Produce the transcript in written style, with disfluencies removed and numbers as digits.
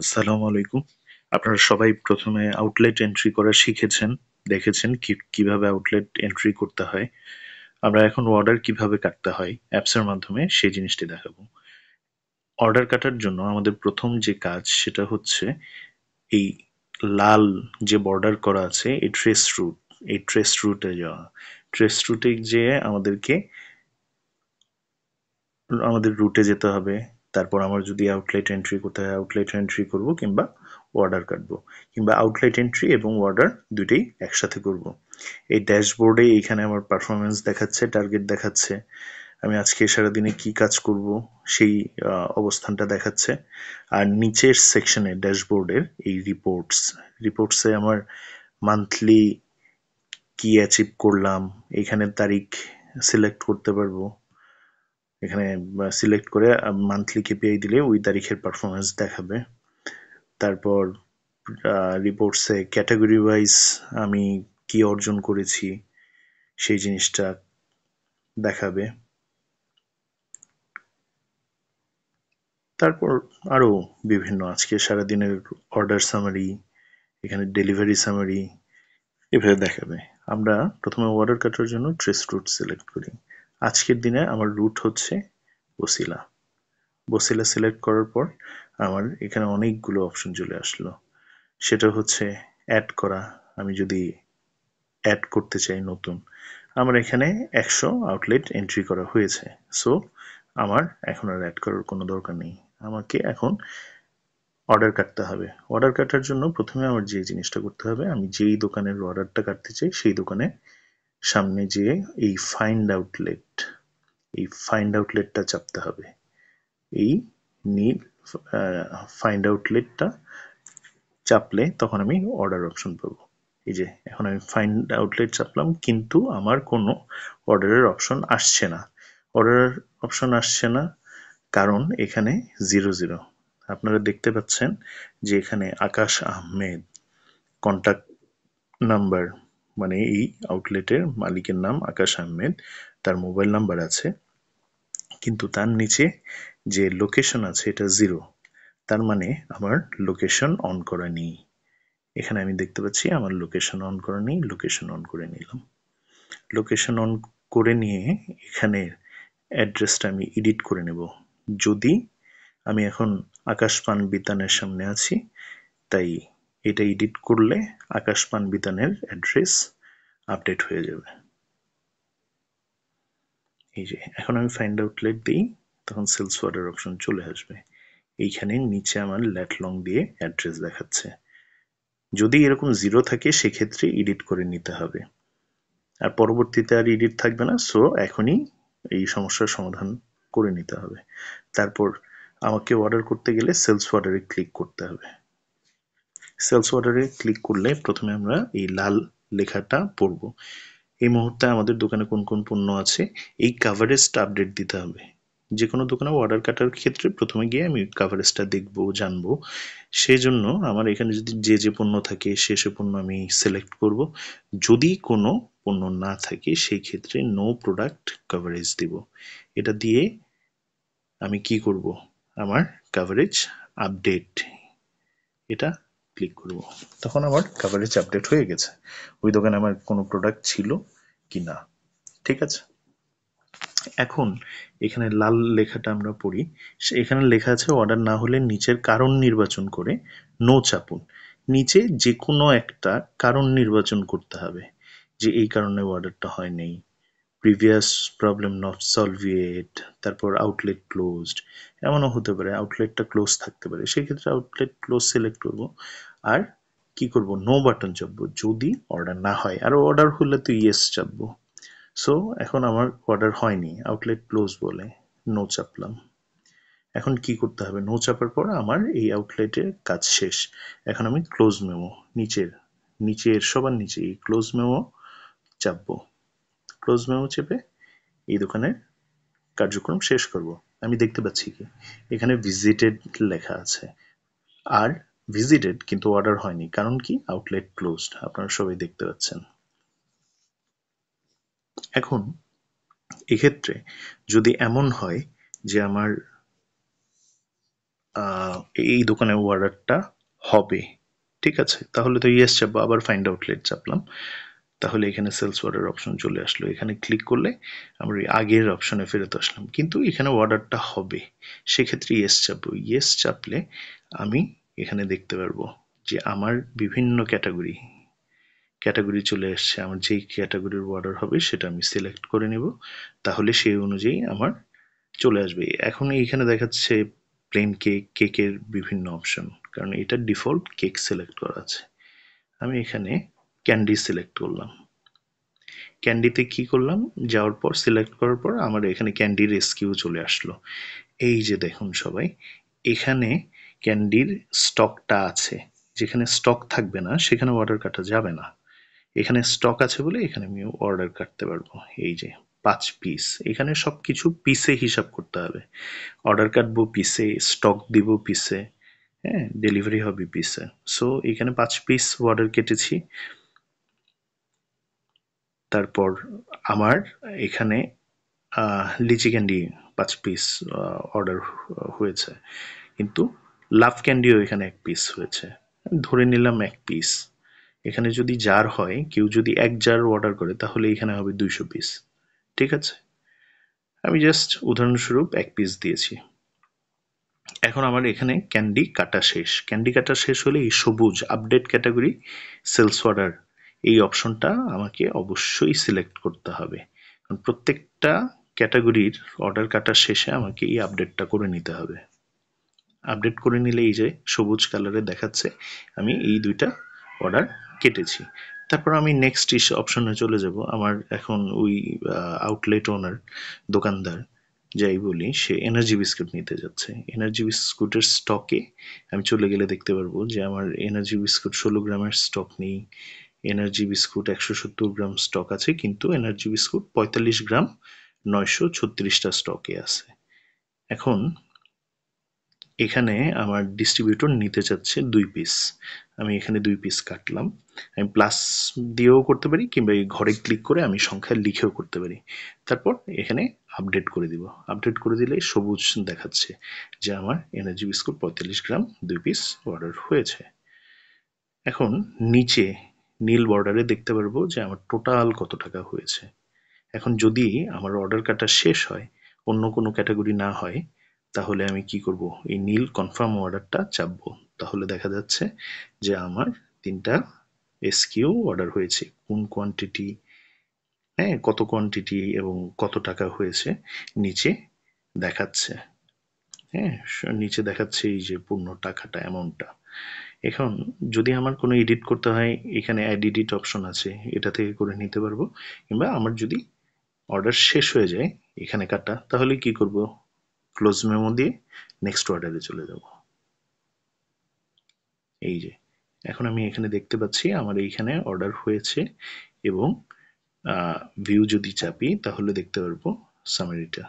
আসসালামু আলাইকুম। আপনারা সবাই প্রথমে আউটলেট এন্ট্রি করা শিখেছেন, দেখেছেন কিভাবে আউটলেট এন্ট্রি করতে হয়। আমরা এখন অর্ডার কিভাবে কাটতে হয় অ্যাপসের মাধ্যমে সেই জিনিসটি দেখাবো। অর্ডার কাটার জন্য আমাদের প্রথম যে কাজ সেটা হচ্ছে এই লাল যে বর্ডার করা আছে এই ট্রেস রুটে যাওয়া। ট্রেস রুটে যেয়ে আমাদের রুটে যেতে হবে। তারপর আমার যদি আউটলেট এন্ট্রি করতে হয় আউটলেট এন্ট্রি করব, কিংবা অর্ডার কাটবো, কিংবা আউটলেট এন্ট্রি এবং অর্ডার দুইটাই একসাথে করব। এই ড্যাশবোর্ডে এইখানে আমার পারফরমেন্স দেখাচ্ছে, টার্গেট দেখাচ্ছে, আমি আজকে সারাদিনে কি কাজ করব সেই অবস্থানটা দেখাচ্ছে। আর নিচের সেকশনে ড্যাশবোর্ডের এই রিপোর্টসে আমার মান্থলি কি অ্যাচিভ করলাম, এইখানে তারিখ সিলেক্ট করতে পারবো। এখানে সিলেক্ট করে মান্থলি কেপিআই দিলে ওই তারিখের পারফরমেন্স দেখাবে। তারপর রিপোর্টসে ক্যাটাগরি ওয়াইজ আমি কি অর্জন করেছি সেই জিনিসটা দেখাবে। তারপর আরো বিভিন্ন আজকে সারাদিনের অর্ডার সামারি, এখানে ডেলিভারি সামারি এভাবে দেখাবে। আমরা প্রথমে অর্ডার কাটার জন্য ট্রেস রুট সিলেক্ট করি। আজকের দিনে আমার রুট হচ্ছে বসিলা। বসিলা সিলেক্ট করার পর আমার এখানে অনেকগুলো অপশন চলে আসলো। সেটা হচ্ছে অ্যাড করা। আমি যদি অ্যাড করতে চাই নতুন, আমার এখানে 100 আউটলেট এন্ট্রি করা হয়েছে, সো আমার এখন আর অ্যাড করার কোনো দরকার নেই। আমাকে এখন অর্ডার কাটতে হবে। অর্ডার কাটার জন্য প্রথমে আমার যে জিনিসটা করতে হবে, আমি যেই দোকানের অর্ডারটা কাটতে চাই সেই দোকানে সামনে যেয়ে এই ফাইন্ড আউটলেটটা চাপতে হবে। এই নীল ফাইন্ড আউটলেটটা চাপলে তখন আমি অর্ডার অপশন পাবো। এই যে এখন আমি ফাইন্ড আউটলেট চাপলাম, কিন্তু আমার কোনো অর্ডারের অপশন আসছে না। অর্ডারের অপশন আসছে না কারণ এখানে 00। আপনারা দেখতে পাচ্ছেন যে এখানে আকাশ আহমেদ কন্টাক্ট নাম্বার, মানে এই আউটলেটের মালিকের নাম আকাশ আহমেদ, তার মোবাইল নাম্বার আছে, কিন্তু তার নিচে যে লোকেশন আছে এটা 0। তার মানে আমার লোকেশন অন করা নেই। এখানে আমি দেখতে পাচ্ছি আমার লোকেশন অন করা নেই, লোকেশন অন করে নিলাম। লোকেশন অন করে নিয়ে এখানে অ্যাড্রেসটা আমি এডিট করে নেব। যদি আমি এখন আকাশ পান বিতানের সামনে আছি, তাই এটা এডিট করলে আকাশ পান বিতানের অ্যাড্রেস আপডেট হয়ে যাবে। এই যে এখন আমি ফাইন্ড আউটলেট দিই, তখন সেলস অর্ডার অপশন চলে আসবে। এইখানে নিচে আমার ল্যাট লং দিয়ে অ্যাড্রেস দেখাচ্ছে। যদি এরকম 0 থাকে সেক্ষেত্রে এডিট করে নিতে হবে, আর পরবর্তীতে আর এডিট থাকবে না। সো এখনই এই সমস্যার সমাধান করে নিতে হবে। তারপর আমাকে অর্ডার করতে গেলে সেলস অর্ডারে ক্লিক করতে হবে। সেলস অর্ডারে ক্লিক করলে প্রথমে আমরা এই লাল লেখাটা পড়ব। এই মুহূর্তে আমাদের দোকানে কোন কোন পণ্য আছে এই কাভারেজটা আপডেট দিতে হবে। যে কোনো দোকানে অর্ডার কাটার ক্ষেত্রে প্রথমে গিয়ে আমি কাভারেজটা দেখবো, জানবো। সেই জন্য আমার এখানে যদি যে পণ্য থাকে সে পণ্য আমি সিলেক্ট করব। যদি কোনো পণ্য না থাকে সেই ক্ষেত্রে নো প্রোডাক্ট কভারেজ দিব। এটা দিয়ে আমি কি করব, আমার কাভারেজ আপডেট এটা ক্লিক করব। তখন আমার কাভারেজ আপডেট হয়ে গেছে, ওই দোকানে আমার কোনো প্রোডাক্ট ছিল কি না। ঠিক আছে, এখন এখানে লাল লেখাটা আমরা পড়ি। এখানে লেখা আছে অর্ডার না হলে নিচের কারণ নির্বাচন করে নো চাপুন। নিচে যে কোনো একটা কারণ নির্বাচন করতে হবে যে এই কারণে অর্ডারটা হয় নাই, প্রিভিয়াস প্রবলেম নট সলভিয়েট, তারপর আউটলেট ক্লোজড, এমনও হতে পারে আউটলেটটা ক্লোজ থাকতে পারে, সেক্ষেত্রে আউটলেট ক্লোজ সিলেক্ট করব। আর কি করব, নো বাটন চাপবো যদি অর্ডার না হয়, আর অর্ডার হলে তো ইয়েস চাপবো। সো এখন আমার অর্ডার হয়নি, আউটলেট ক্লোজ বলে নো চাপলাম। এখন কি করতে হবে, নো চাপার পর আমার এই আউটলেটের কাজ শেষ। এখন আমি ক্লোজ মেমো নিচের সবার নিচে এই ক্লোজ মেমো চাপবো। ক্লোজ মেমো চেপে এই দোকানের কার্যক্রম শেষ করব। আমি দেখতে পাচ্ছি কি এখানে ভিজিটেড লেখা আছে, আর ভিজিটেড কিন্তু অর্ডার হয়নি, কারণ কি আউটলেট ক্লোজড, আপনারা সবাই দেখতে পাচ্ছেন। এখন এক্ষেত্রে যদি এমন হয় যে আমার এই দোকানে অর্ডারটা হবে, ঠিক আছে? তাহলে তো ইয়েস চাপবো, আবার ফাইন্ড আউটলেট চাপলাম, তাহলে এখানে সেলস অর্ডার অপশন চলে আসলো। এখানে ক্লিক করলে আমরা আগের অপশনে ফেরত আসলাম, কিন্তু এখানে অর্ডারটা হবে, সেক্ষেত্রে ইয়েস চাপবো। ইয়েস চাপলে আমি এখানে দেখতে পারবো যে আমার বিভিন্ন ক্যাটাগরি চলে আসছে। আমার যেই ক্যাটাগরির অর্ডার হবে সেটা আমি সিলেক্ট করে নেব, তাহলে সেই অনুযায়ী আমার চলে আসবে। এখন এইখানে দেখাচ্ছে প্লেন কেকের বিভিন্ন অপশন, কারণ এটা ডিফল্ট কেক সিলেক্ট করা আছে। আমি এখানে ক্যান্ডি সিলেক্ট করলাম। ক্যান্ডিতে কি করলাম, যাওয়ার পর সিলেক্ট করার পর আমার এখানে ক্যান্ডি রেস্কিউ চলে আসলো। এই যে দেখুন সবাই, এখানে ক্যান্ডির স্টকটা আছে। যেখানে স্টক থাকবে না সেখানে অর্ডার কাটা যাবে না। এখানে স্টক আছে বলে এখানে আমি অর্ডার কাটতে পারবো। এই যে 5 পিস, এখানে সবকিছু পিসে হিসাব করতে হবে। অর্ডার কাটবো পিসে, স্টক দিব পিসে, হ্যাঁ, ডেলিভারি হবে পিসে। সো এখানে 5 পিস অর্ডার কেটেছি। তারপর আমার এখানে লিচি ক্যান্ডি 5 পিস অর্ডার হয়েছে, কিন্তু লাভ ক্যান্ডিও এখানে 1 পিস হয়েছে, ধরে নিলাম 1 পিস। এখানে যদি জার হয়, কেউ যদি 1 জার অর্ডার করে তাহলে এখানে হবে 200 পিস, ঠিক আছে? আমি জাস্ট উদাহরণস্বরূপ 1 পিস দিয়েছি। এখন আমার এখানে ক্যান্ডি কাটা শেষ। ক্যান্ডি কাটা শেষ হলে এই সবুজ আপডেট ক্যাটাগরি সেলস অর্ডার, এই অপশনটা আমাকে অবশ্যই সিলেক্ট করতে হবে, কারণ প্রত্যেকটা ক্যাটাগরির অর্ডার কাটার শেষে আমাকে এই আপডেটটা করে নিতে হবে। আপডেট করে নিলে এই যে সবুজ কালারে দেখাচ্ছে আমি এই 2টা অর্ডার কেটেছি। তারপর আমি নেক্সট অপশনে চলে যাব। আমার এখন ওই আউটলেট ওনার, দোকানদার যাই বলি, সে এনার্জি বিস্কুট নিতে যাচ্ছে। এনার্জি বিস্কুটের স্টকে আমি চলে গেলে দেখতে পারবো যে আমার এনার্জি বিস্কুট 16 গ্রামের স্টক নেই। এনার্জি বিস্কুট 170 গ্রাম স্টক আছে, কিন্তু এনার্জি বিস্কুট 45 গ্রাম 936টা স্টকে আছে। এখন এখানে আমার ডিস্ট্রিবিউটর নিতে চাচ্ছে 2 পিস। আমি এখানে 2 পিস কাটলাম। আমি প্লাস দিয়েও করতে পারি, কিংবা এই ঘরে ক্লিক করে আমি সংখ্যা লিখেও করতে পারি। তারপর এখানে আপডেট করে দিব। আপডেট করে দিলে সবুজ দেখাচ্ছে যে আমার এনার্জি বিস্কুট 45 গ্রাম 2 পিস অর্ডার হয়েছে। এখন নিচে নীল বর্ডারে দেখতে পারবো যে আমার টোটাল কত টাকা হয়েছে। এখন যদি আমার অর্ডার কাটা শেষ হয়, অন্য কোনো ক্যাটাগরি না হয়, তাহলে আমি কি করব, এই নীল কনফার্ম অর্ডারটা চাপবো। তাহলে দেখা যাচ্ছে যে আমার 3টা এসকিউ অর্ডার হয়েছে, কোন কোয়ান্টিটি, হ্যাঁ, কত কোয়ান্টিটি এবং কত টাকা হয়েছে নিচে দেখাচ্ছে। হ্যাঁ, নিচে দেখাচ্ছে এই যে পূর্ণ টাকাটা, অ্যামাউন্টটা। এখন যদি আমার কোনো এডিট করতে হয়, এখানে অ্যাড এডিট অপশন আছে, এটা থেকে করে নিতে পারবো। কিংবা আমার যদি অর্ডার শেষ হয়ে যায় এখানে কাটা, তাহলে কি করব, ক্লোজ মেমো দিয়ে নেক্সট অর্ডারে চলে যাব। এই যে এখন আমি এখানে দেখতে পাচ্ছি আমার এইখানে অর্ডার হয়েছে, এবং ভিউ যদি চাপি তাহলে দেখতে পারবো সামারিটা।